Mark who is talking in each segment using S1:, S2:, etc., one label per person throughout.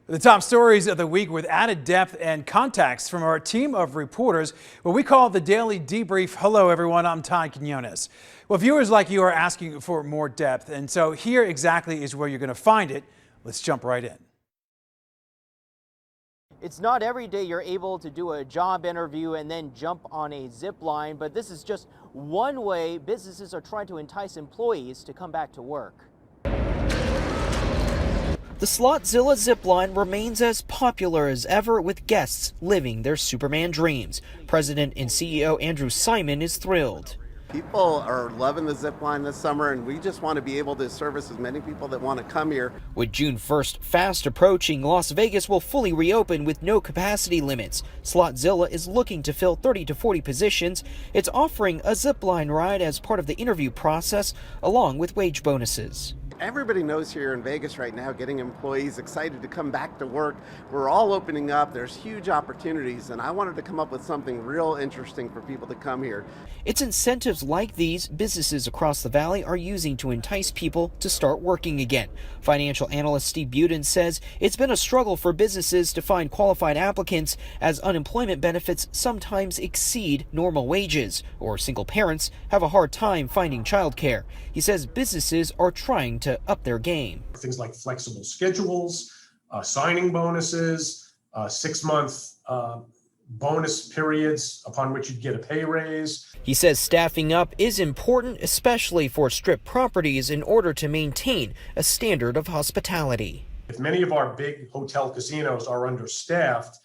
S1: The top stories of the week with added depth and context from our team of reporters, what we call the Daily Debrief. Hello, everyone. I'm Todd Quinones. Well, viewers like you are asking for more depth, and so here exactly is where you're going to find it. Let's jump right in.
S2: It's not every day you're able to do a job interview and then jump on a zip line, but this is just one way businesses are trying to entice employees to come back to work. The Slotzilla zipline remains as popular as ever, with guests living their Superman dreams. President and CEO Andrew Simon is thrilled.
S3: People are loving the zipline this summer, and we just want to be able to service as many people that want to come here.
S2: With June 1st fast approaching, Las Vegas will fully reopen with no capacity limits. Slotzilla is looking to fill 30 to 40 positions. It's offering a zipline ride as part of the interview process, along with wage bonuses.
S3: Everybody knows here in Vegas right now, getting employees excited to come back to work. We're all opening up. There's huge opportunities, and I wanted to come up with something real interesting for people to come here.
S2: It's incentives like these businesses across the valley are using to entice people to start working again. Financial analyst Steve Buden says it's been a struggle for businesses to find qualified applicants, as unemployment benefits sometimes exceed normal wages, or single parents have a hard time finding childcare. He says businesses are trying to up their game.
S4: Things like flexible schedules, signing bonuses, 6-month bonus periods upon which you'd get a pay raise.
S2: He says staffing up is important, especially for strip properties, in order to maintain a standard of hospitality.
S4: If many of our big hotel casinos are understaffed,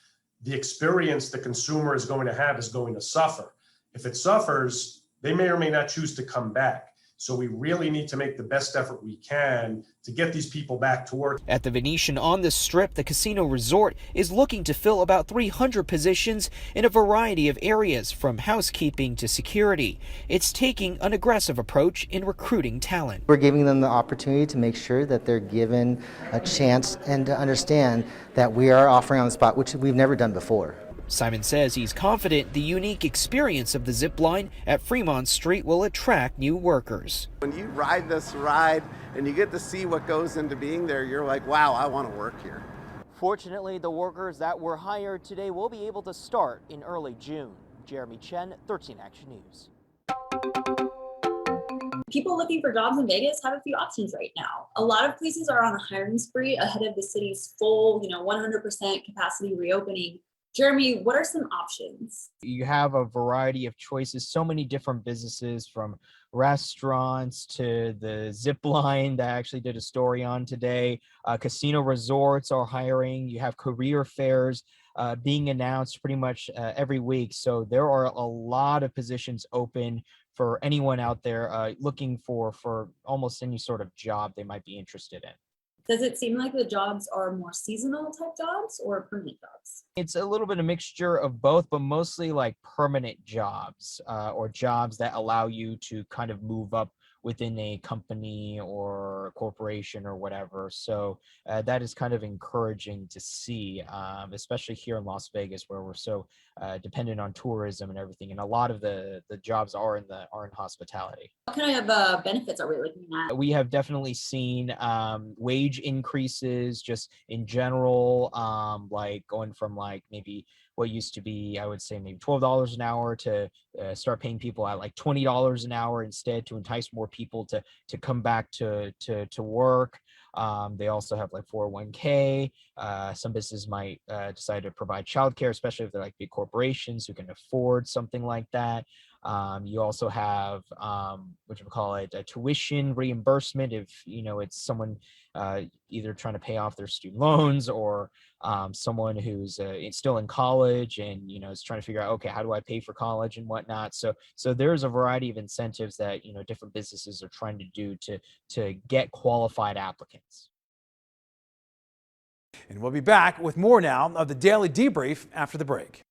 S4: the experience the consumer is going to have is going to suffer. If it suffers, they may or may not choose to come back. So we really need to make the best effort we can to get these people back to work.
S2: At the Venetian on the Strip, the casino resort is looking to fill about 300 positions in a variety of areas, from housekeeping to security. It's taking an aggressive approach in recruiting talent.
S5: We're giving them the opportunity to make sure that they're given a chance and to understand that we are offering on the spot, which we've never done before.
S2: Simon says he's confident the unique experience of the zip line at Fremont Street will attract new workers.
S3: When you ride this ride and you get to see what goes into being there, you're like, wow, I want to work here.
S2: Fortunately, the workers that were hired today will be able to start in early June. Jeremy Chen, 13 Action News.
S6: People looking for jobs in Vegas have a few options right now. A lot of places are on a hiring spree ahead of the city's full, 100% capacity reopening. Jeremy, what are some options?
S2: You have a variety of choices, so many different businesses, from restaurants to the zip line that I actually did a story on today. Casino resorts are hiring. You have career fairs being announced pretty much every week. So there are a lot of positions open for anyone out there looking for almost any sort of job they might be interested in.
S6: Does it seem like the jobs are more seasonal type jobs or permanent jobs?
S2: It's a little bit of mixture of both, but mostly like permanent jobs or jobs that allow you to kind of move up within a company or a corporation or whatever. So that is kind of encouraging to see, especially here in Las Vegas, where we're so dependent on tourism and everything. And a lot of the jobs are in hospitality.
S6: What kind of benefits are we looking at?
S2: We have definitely seen wage increases just in general, like going from like maybe what used to be, I would say maybe $12 an hour to start paying people at like $20 an hour instead, to entice more people to come back to work. They also have like 401k. Some businesses might decide to provide childcare, especially if they're like big corporations who can afford something like that. You also have a tuition reimbursement if it's someone either trying to pay off their student loans, or someone who's still in college and is trying to figure out, okay, how do I pay for college and whatnot. So there's a variety of incentives that different businesses are trying to do to get qualified applicants.
S1: And we'll be back with more now of the Daily Debrief after the break.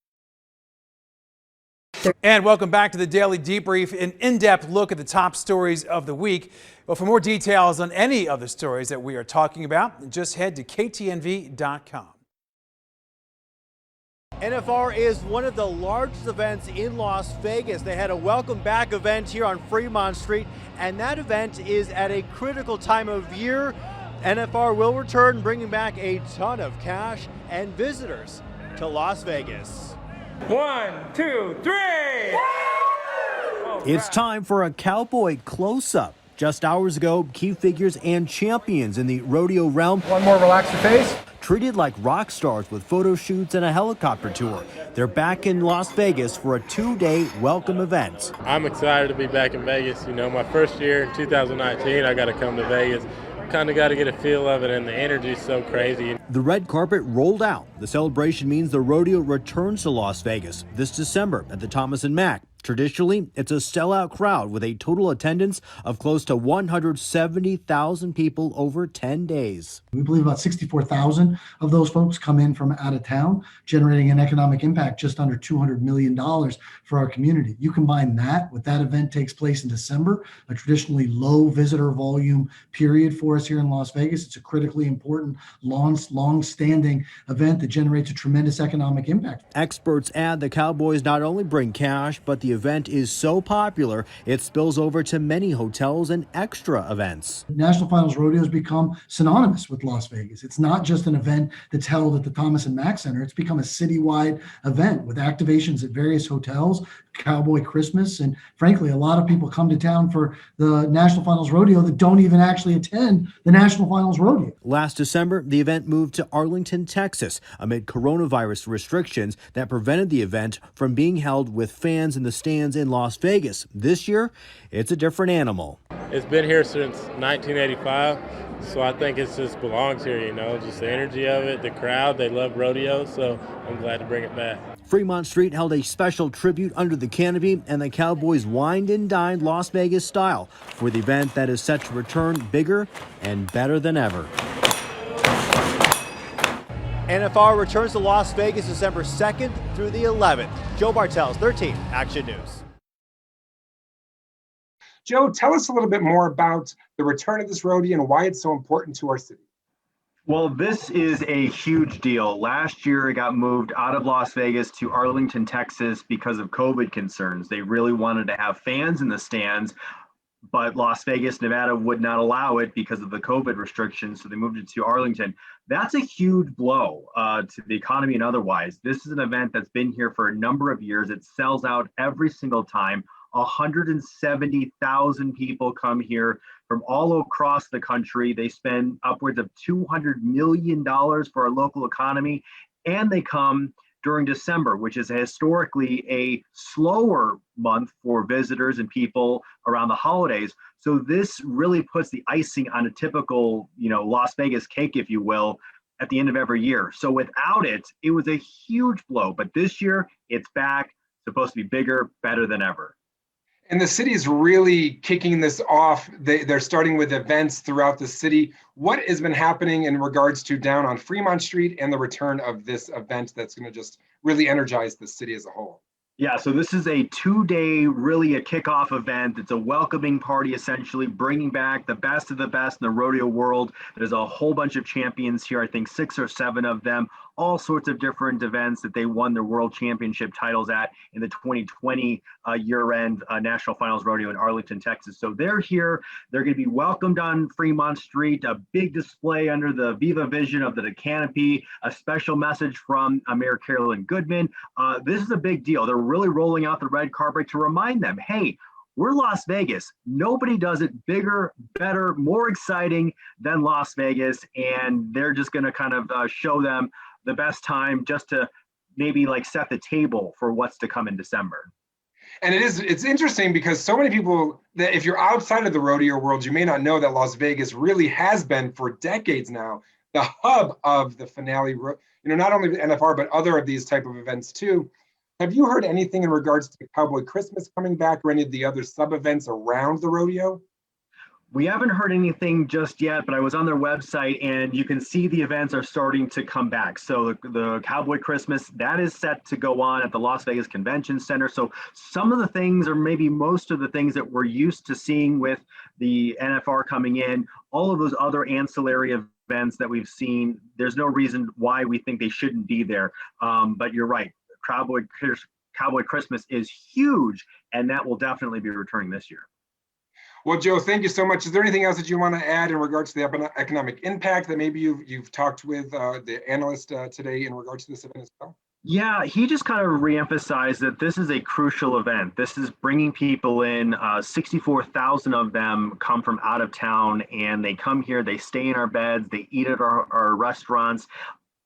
S1: And welcome back to the Daily Debrief, an in-depth look at the top stories of the week. Well, for more details on any of the stories that we are talking about, just head to ktnv.com.
S7: NFR is one of the largest events in Las Vegas. They had a welcome back event here on Fremont Street, and that event is at a critical time of year. NFR will return, bringing back a ton of cash and visitors to Las Vegas.
S8: 1, 2, 3!
S7: It's time for a cowboy close-up. Just hours ago, key figures and champions in the rodeo realm.
S9: One more, relax your face.
S7: Treated like rock stars with photo shoots and a helicopter tour. They're back in Las Vegas for a 2-day welcome event.
S10: I'm excited to be back in Vegas. You know, my first year in 2019, I got to come to Vegas. Kind of got to get a feel of it, and the energy's so crazy.
S7: The red carpet rolled out. The celebration means the rodeo returns to Las Vegas this December at the Thomas & Mack. Traditionally, it's a sellout crowd with a total attendance of close to 170,000 people over 10 days.
S9: We believe about 64,000 of those folks come in from out of town, generating an economic impact just under $200 million for our community. You combine that with that event takes place in December, a traditionally low visitor volume period for us here in Las Vegas. It's a critically important, long-standing event that generates a tremendous economic impact.
S7: Experts add the Cowboys not only bring cash, but the event is so popular, it spills over to many hotels and extra events.
S9: National Finals Rodeo has become synonymous with Las Vegas. It's not just an event that's held at the Thomas & Mack Center. It's become a citywide event with activations at various hotels, Cowboy Christmas, and frankly, a lot of people come to town for the National Finals Rodeo that don't even actually attend the National Finals Rodeo.
S7: Last December, the event moved to Arlington, Texas, amid coronavirus restrictions that prevented the event from being held with fans in the stands in Las Vegas. This year, it's a different animal.
S10: It's been here since 1985, so I think it just belongs here, you know, just the energy of it, the crowd, they love rodeo, so I'm glad to bring it back.
S7: Fremont Street held a special tribute under the canopy, and the Cowboys wined and dined Las Vegas style for the event that is set to return bigger and better than ever. NFR returns to Las Vegas December 2nd through the 11th. Joe Bartels, 13 Action News.
S8: Joe, tell us a little bit more about the return of this rodeo and why it's so important to our city.
S11: Well, this is a huge deal. Last year, it got moved out of Las Vegas to Arlington, Texas because of COVID concerns. They really wanted to have fans in the stands, but Las Vegas, Nevada would not allow it because of the COVID restrictions, so they moved it to Arlington. That's a huge blow to the economy and otherwise. This is an event that's been here for a number of years. It sells out every single time. 170,000 people come here from all across the country. They spend upwards of $200 million for our local economy, and they come during December, which is historically a slower month for visitors and people around the holidays. So this really puts the icing on a typical, Las Vegas cake, if you will, at the end of every year. So without it, it was a huge blow. But this year, it's back, supposed to be bigger, better than ever.
S8: And the city is really kicking this off. They're starting with events throughout the city. What has been happening in regards to down on Fremont Street and the return of this event that's going to just really energize the city as a whole?
S11: Yeah, so this is a 2-day, really a kickoff event. It's a welcoming party, essentially, bringing back the best of the best in the rodeo world. There's a whole bunch of champions here, I think 6 or 7 of them, all sorts of different events that they won their world championship titles at in the 2020 year-end National Finals Rodeo in Arlington, Texas. So they're here. They're going to be welcomed on Fremont Street, a big display under the Viva Vision of the canopy, a special message from Mayor Carolyn Goodman. This is a big deal. They're really rolling out the red carpet to remind them, hey, we're Las Vegas. Nobody does it bigger, better, more exciting than Las Vegas. And they're just going to kind of show them the best time just to maybe set the table for what's to come in December.
S8: And it's interesting because so many people that if you're outside of the rodeo world, you may not know that Las Vegas really has been for decades now the hub of the finale, not only the NFR, but other of these type of events too. Have you heard anything in regards to Cowboy Christmas coming back or any of the other sub-events around the rodeo?
S11: We haven't heard anything just yet, but I was on their website and you can see the events are starting to come back. So the Cowboy Christmas, that is set to go on at the Las Vegas Convention Center. So some of the things, or maybe most of the things that we're used to seeing with the NFR coming in, all of those other ancillary events that we've seen. There's no reason why we think they shouldn't be there. But you're right. Cowboy Christmas is huge, and that will definitely be returning this year.
S8: Well, Joe, thank you so much. Is there anything else that you want to add in regards to the economic impact that maybe you've talked with the analyst today in regards to this event as well?
S11: Yeah, he just kind of reemphasized that this is a crucial event. This is bringing people in. 64,000 of them come from out of town, and they come here, they stay in our beds, they eat at our restaurants.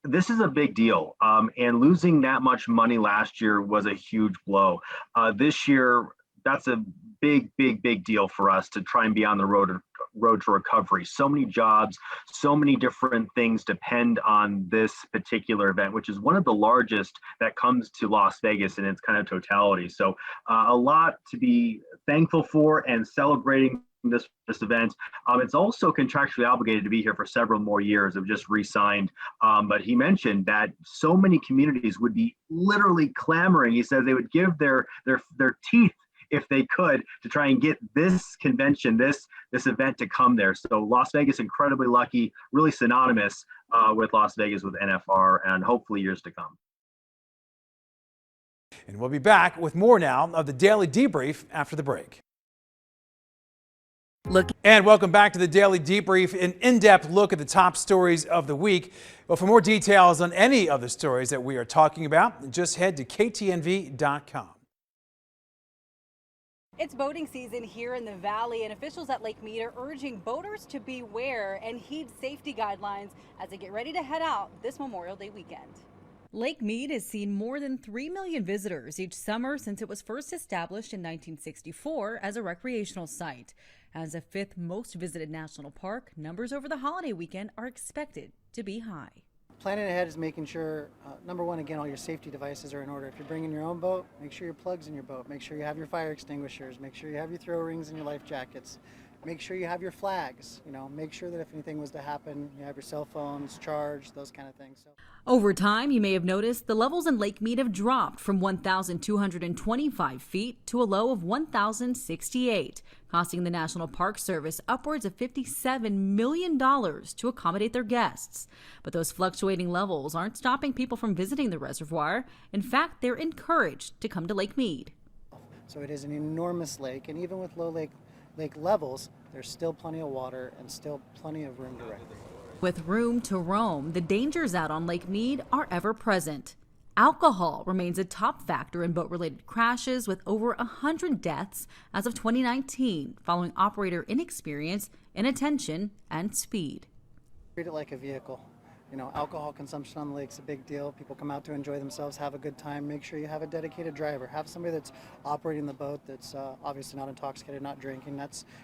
S11: This is a big deal, and losing that much money last year was a huge blow. This year, that's a big deal for us to try and be on the road to recovery. So many jobs, so many different things depend on this particular event, which is one of the largest that comes to Las Vegas in its kind of totality. So a lot to be thankful for and celebrating this event. It's also contractually obligated to be here for several more years. It just re-signed. But he mentioned that so many communities would be literally clamoring. He said they would give their teeth if they could to try and get this convention, this event to come there. So Las Vegas, incredibly lucky, really synonymous with Las Vegas, with NFR, and hopefully years to come.
S1: And we'll be back with more now of the Daily Debrief after the break. And welcome back to the Daily Debrief, an in-depth look at the top stories of the week. Well, for more details on any of the stories that we are talking about, just head to ktnv.com.
S12: It's boating season here in the Valley, and officials at Lake Mead are urging boaters to beware and heed safety guidelines as they get ready to head out this Memorial Day weekend.
S13: Lake Mead has seen more than 3 million visitors each summer since it was first established in 1964 as a recreational site. As a 5th most visited national park, numbers over the holiday weekend are expected to be high.
S14: Planning ahead is making sure, number one, again, all your safety devices are in order. If you're bringing your own boat, make sure your plug's in your boat. Make sure you have your fire extinguishers. Make sure you have your throw rings and your life jackets. Make sure you have your flags. Make sure that if anything was to happen, you have your cell phones charged, those kind of things.
S13: Over time, you may have noticed the levels in Lake Mead have dropped from 1,225 feet to a low of 1,068, costing the National Park Service upwards of $57 million to accommodate their guests. But those fluctuating levels aren't stopping people from visiting the reservoir. In fact, they're encouraged to come to Lake Mead.
S14: So it is an enormous lake, and even with low lake levels, there's still plenty of water and still plenty of room to rent.
S13: With room to roam, the dangers out on Lake Mead are ever present. Alcohol remains a top factor in boat-related crashes, with over 100 deaths as of 2019, following operator inexperience, inattention, and speed.
S14: Treat it like a vehicle. Alcohol consumption on the lake's a big deal. People come out to enjoy themselves, have a good time. Make sure you have a dedicated driver. Have somebody that's operating the boat that's obviously not intoxicated, not drinking.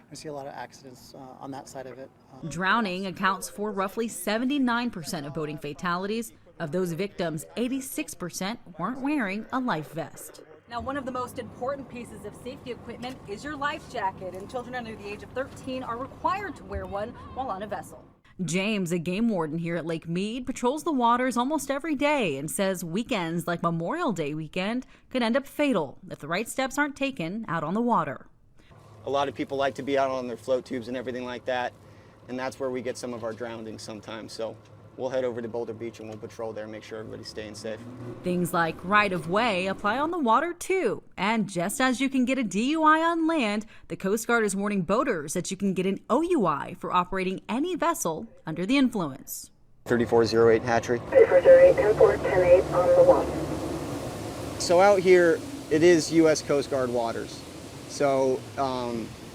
S14: We see a lot of accidents on that side of it.
S13: Drowning accounts for roughly 79% of boating fatalities. Of those victims, 86% weren't wearing a life vest.
S12: Now, one of the most important pieces of safety equipment is your life jacket, and children under the age of 13 are required to wear one while on a vessel.
S13: James, a game warden here at Lake Mead, patrols the waters almost every day and says weekends like Memorial Day weekend could end up fatal if the right steps aren't taken out on the water.
S15: A lot of people like to be out on their float tubes and everything like that, and that's where we get some of our drownings sometimes. So we'll head over to Boulder Beach and we'll patrol there and make sure everybody's staying safe.
S13: Things like right-of-way apply on the water too. And just as you can get a DUI on land, the Coast Guard is warning boaters that you can get an OUI for operating any vessel under the influence.
S15: 3408 hatchery.
S16: 3408, 10-4, 10-8 on the 1.
S15: So out here, it is U.S. Coast Guard waters. So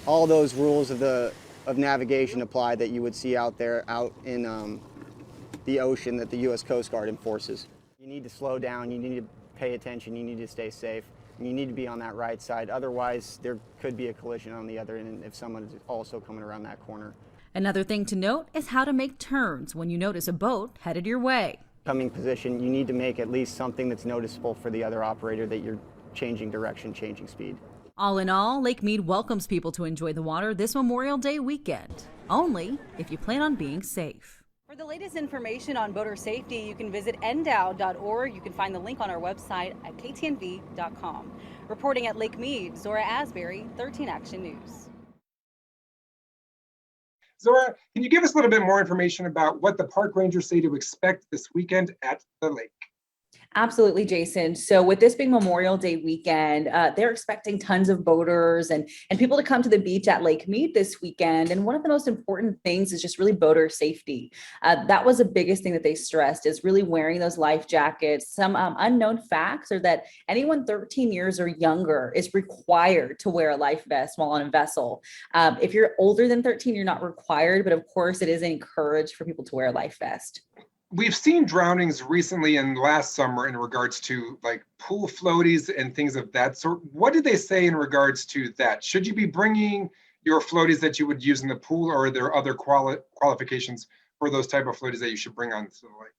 S15: all those rules of navigation apply that you would see out there, out in the ocean, that the U.S. Coast Guard enforces. You need to slow down, you need to pay attention, you need to stay safe, and you need to be on that right side. Otherwise, there could be a collision on the other end if someone is also coming around that corner.
S13: Another thing to note is how to make turns when you notice a boat headed your way.
S15: Coming position, you need to make at least something that's noticeable for the other operator that you're changing direction, changing speed.
S13: All in all, Lake Mead welcomes people to enjoy the water this Memorial Day weekend, only if you plan on being safe.
S12: For the latest information on boater safety, you can visit ndow.org. You can find the link on our website at ktnv.com. Reporting at Lake Mead, Zora Asbury, 13 Action News.
S8: Zora, can you give us a little bit more information about what the park rangers say to expect this weekend at the lake?
S17: Absolutely, Jason. So with this being Memorial Day weekend, they're expecting tons of boaters and people to come to the beach at Lake Mead this weekend. And one of the most important things is just really boater safety. That was the biggest thing that they stressed, is really wearing those life jackets. Some unknown facts are that anyone 13 years or younger is required to wear a life vest while on a vessel. If you're older than 13, you're not required, but of course it is encouraged for people to wear a life vest.
S8: We've seen drownings recently and last summer in regards to like pool floaties and things of that sort. What did they say in regards to that? Should you be bringing your floaties that you would use in the pool, or are there other qualifications for those type of floaties that you should bring on to the lake?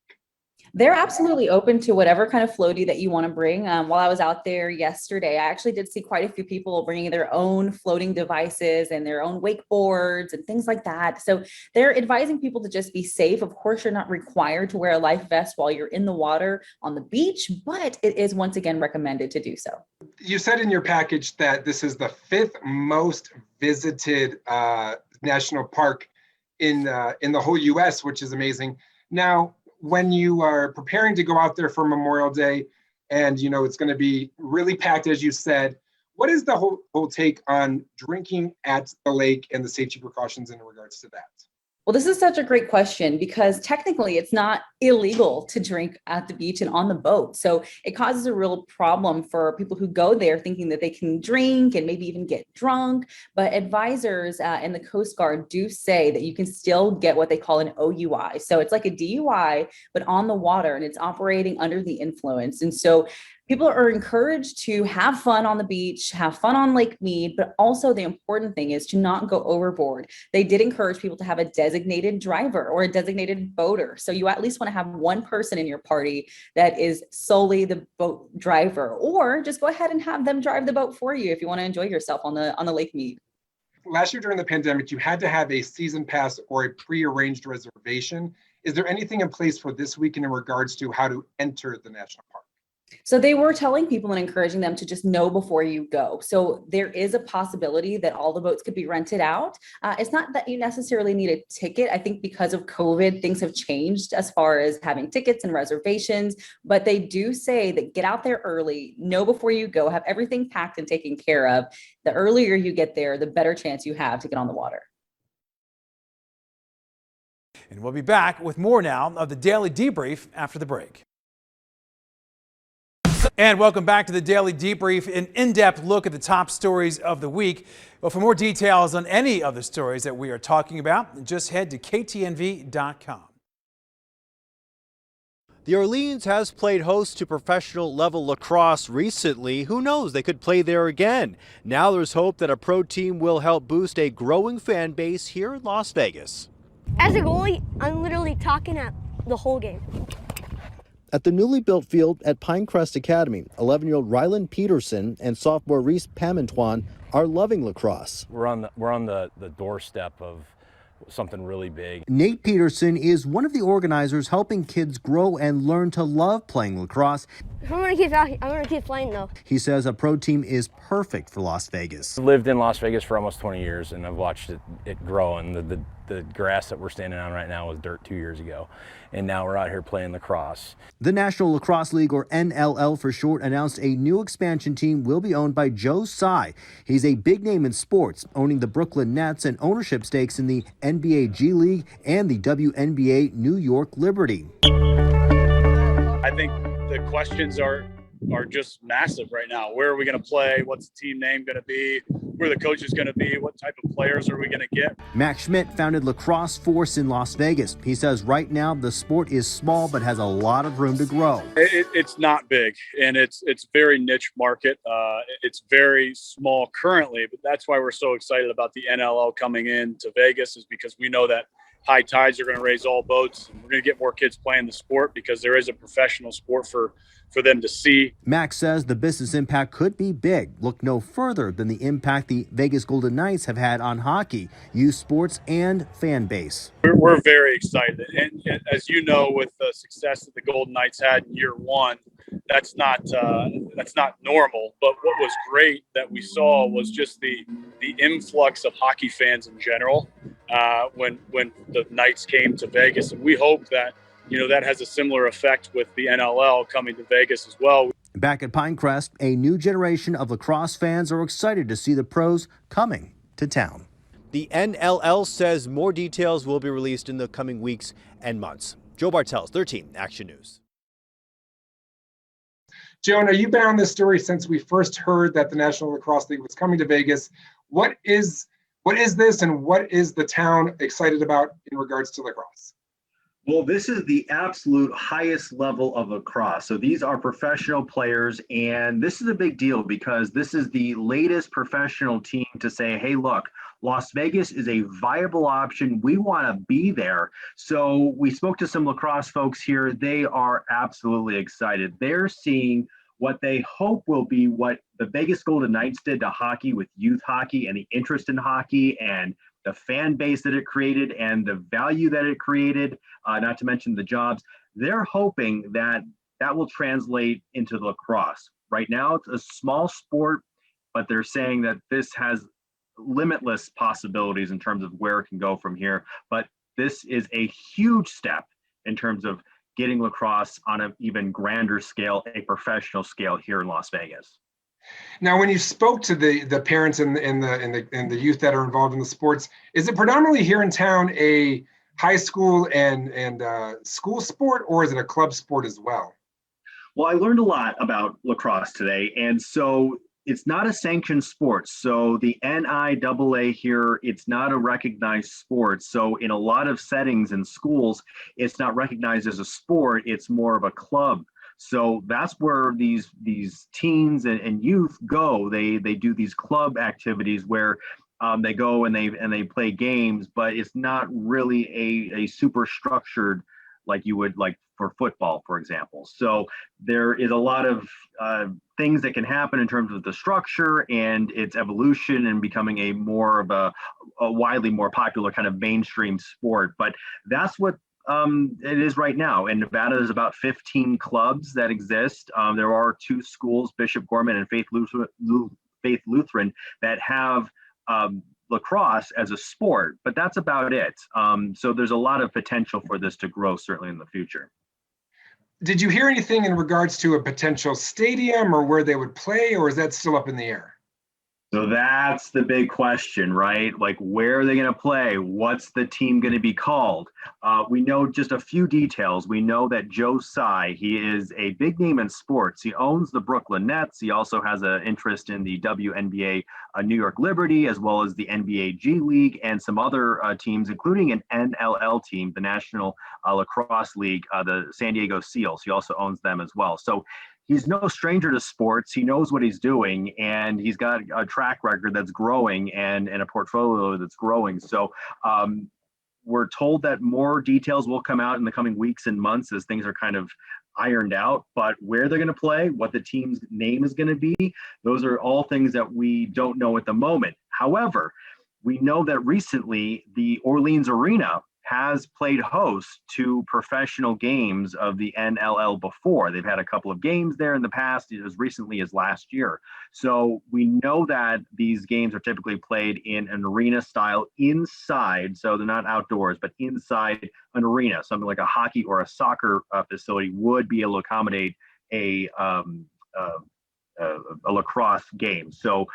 S17: They're absolutely open to whatever kind of floaty that you want to bring. While I was out there yesterday, I actually did see quite a few people bringing their own floating devices and their own wakeboards and things like that. So they're advising people to just be safe. Of course, you're not required to wear a life vest while you're in the water on the beach, but it is once again recommended to do so.
S8: You said in your package that this is the 5th most visited national park in the whole U.S., which is amazing. Now, when you are preparing to go out there for Memorial Day, and you know it's going to be really packed, as you said, what is the whole take on drinking at the lake and the safety precautions in regards to that?
S17: Well, this is such a great question, because technically it's not illegal to drink at the beach and on the boat. So it causes a real problem for people who go there thinking that they can drink and maybe even get drunk. But advisors and the Coast Guard do say that you can still get what they call an OUI. So it's like a DUI, but on the water, and it's operating under the influence. And so people are encouraged to have fun on the beach, have fun on Lake Mead, but also the important thing is to not go overboard. They did encourage people to have a designated driver or a designated boater. So you at least want to have one person in your party that is solely the boat driver, or just go ahead and have them drive the boat for you if you want to enjoy yourself on the Lake Mead.
S8: Last year during the pandemic, you had to have a season pass or a pre-arranged reservation. Is there anything in place for this weekend in regards to how to enter the national park?
S17: So they were telling people and encouraging them to just know before you go. So there is a possibility that all the boats could be rented out. It's not that you necessarily need a ticket. I think because of COVID, things have changed as far as having tickets and reservations, but they do say that get out there early, know before you go, have everything packed and taken care of. The earlier you get there, the better chance you have to get on the water.
S1: And we'll be back with more now of the Daily Debrief after the break. And welcome back to the Daily Debrief, an in-depth look at the top stories of the week. Well, for more details on any of the stories that we are talking about, just head to ktnv.com.
S7: The Orleans has played host to professional level lacrosse recently. Who knows, they could play there again. Now there's hope that a pro team will help boost a growing fan base here in Las Vegas.
S18: As a goalie, I'm literally talking at the whole game.
S19: At the newly built field at Pinecrest Academy, 11-year-old Rylan Peterson and sophomore Reese Pamantuan are loving lacrosse.
S20: We're on the doorstep of something really big.
S19: Nate Peterson is one of the organizers helping kids grow and learn to love playing lacrosse.
S18: I'm gonna keep playing though.
S19: He says a pro team is perfect for Las Vegas.
S20: I've lived in Las Vegas for almost 20 years, and I've watched it grow. And the grass that we're standing on right now was dirt 2 years ago, and now we're out here playing lacrosse.
S19: The National Lacrosse League, or NLL for short, announced a new expansion team will be owned by Joe Tsai. He's a big name in sports, owning the Brooklyn Nets and ownership stakes in the NBA G League and the WNBA New York Liberty.
S21: I think the questions are just massive right now. Where are we going to play? What's the team name going to be? Where the coach is going to be? What type of players are we going to get?
S19: Max Schmidt founded Lacrosse Force in Las Vegas. He says right now the sport is small but has a lot of room to grow.
S21: It's not big, and it's very niche market. It's very small currently, but that's why we're so excited about the NLL coming in to Vegas, is because we know that high tides are going to raise all boats, and we're going to get more kids playing the sport because there is a professional sport for them to see.
S19: Max says the business impact could be big. Look no further than the impact the Vegas Golden Knights have had on hockey, youth sports, and fan base.
S21: We're very excited. And as you know, with the success that the Golden Knights had in year one, that's not normal. But what was great that we saw was just the influx of hockey fans in general. when the Knights came to Vegas. And we hope that, that has a similar effect with the NLL coming to Vegas as well.
S19: Back at Pinecrest, a new generation of lacrosse fans are excited to see the pros coming to town.
S7: The NLL says more details will be released in the coming weeks and months. Joe Bartels, 13 Action News.
S8: Joan, you've been on this story since we first heard that the National Lacrosse League was coming to Vegas. What is this, and what is the town excited about in regards to lacrosse?
S11: Well, this is the absolute highest level of lacrosse. So these are professional players, and this is a big deal because this is the latest professional team to say, hey, look, Las Vegas is a viable option. We want to be there. So we spoke to some lacrosse folks here. They are absolutely excited. They're seeing what they hope will be what the Vegas Golden Knights did to hockey with youth hockey and the interest in hockey and the fan base that it created and the value that it created, not to mention the jobs. They're hoping that that will translate into lacrosse. Right now, it's a small sport, but they're saying that this has limitless possibilities in terms of where it can go from here. But this is a huge step in terms of getting lacrosse on an even grander scale, a professional scale here in Las Vegas.
S8: Now, when you spoke to the parents and the youth that are involved in the sports, is it predominantly here in town a high school and school sport, or is it a club sport as well?
S11: Well, I learned a lot about lacrosse today, and so it's not a sanctioned sport. So the NIAA here, it's not a recognized sport. So in a lot of settings in schools, it's not recognized as a sport. It's more of a club. So that's where these teens and youth go. They do these club activities where they go and they play games, but it's not really a super structured like you would like for football, for example. So there is a lot of things that can happen in terms of the structure and its evolution and becoming a more of a widely more popular kind of mainstream sport. But that's what it is right now. In Nevada, there's about 15 clubs that exist. There are 2 schools, Bishop Gorman and Faith Lutheran, that have lacrosse as a sport, but that's about it. So there's a lot of potential for this to grow, certainly in the future.
S8: Did you hear anything in regards to a potential stadium or where they would play, or is that still up in the air?
S11: So that's the big question, right? Like, where are they going to play? What's the team going to be called? We know just a few details. We know that Joe Tsai, he is a big name in sports. He owns the Brooklyn Nets. He also has an interest in the WNBA New York Liberty, as well as the NBA G League and some other teams, including an NLL team, the National Lacrosse League, the San Diego Seals. He also owns them as well. So he's no stranger to sports. He knows what he's doing, and he's got a track record that's growing and a portfolio that's growing. So we're told that more details will come out in the coming weeks and months as things are kind of ironed out. But where they're going to play, what the team's name is going to be, those are all things that we don't know at the moment. However, we know that recently the Orleans Arena has played host to professional games of the NLL before. They've had a couple of games there in the past, as recently as last year. So we know that these games are typically played in an arena style inside. So they're not outdoors, but inside an arena. Something like a hockey or a soccer facility would be able to accommodate a lacrosse game. So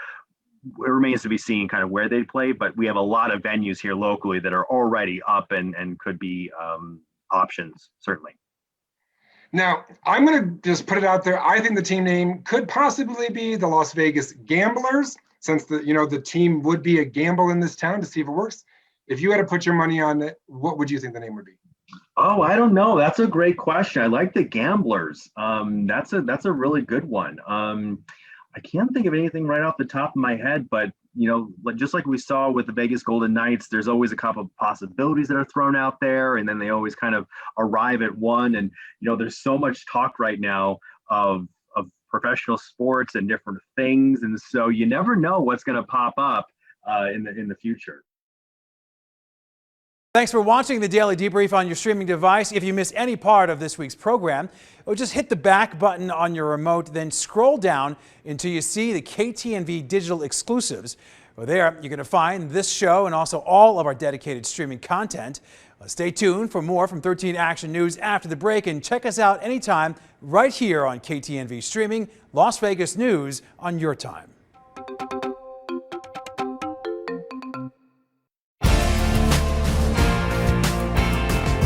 S11: it remains to be seen kind of where they play, but we have a lot of venues here locally that are already up and could be options, certainly.
S8: Now, I'm going to just put it out there. I think the team name could possibly be the Las Vegas Gamblers, since the team would be a gamble in this town to see if it works. If you had to put your money on it, what would you think the name would be?
S11: Oh, I don't know. That's a great question. I like the Gamblers. That's a really good one. I can't think of anything right off the top of my head, but just like we saw with the Vegas Golden Knights, there's always a couple of possibilities that are thrown out there, and then they always kind of arrive at one. And there's so much talk right now of professional sports and different things, and so you never know what's going to pop up in the future.
S1: Thanks for watching the Daily Debrief on your streaming device. If you miss any part of this week's program, just hit the back button on your remote, then scroll down until you see the KTNV digital exclusives. Well, there you're going to find this show and also all of our dedicated streaming content. Stay tuned for more from 13 Action News after the break, and check us out anytime right here on KTNV Streaming, Las Vegas News on your time.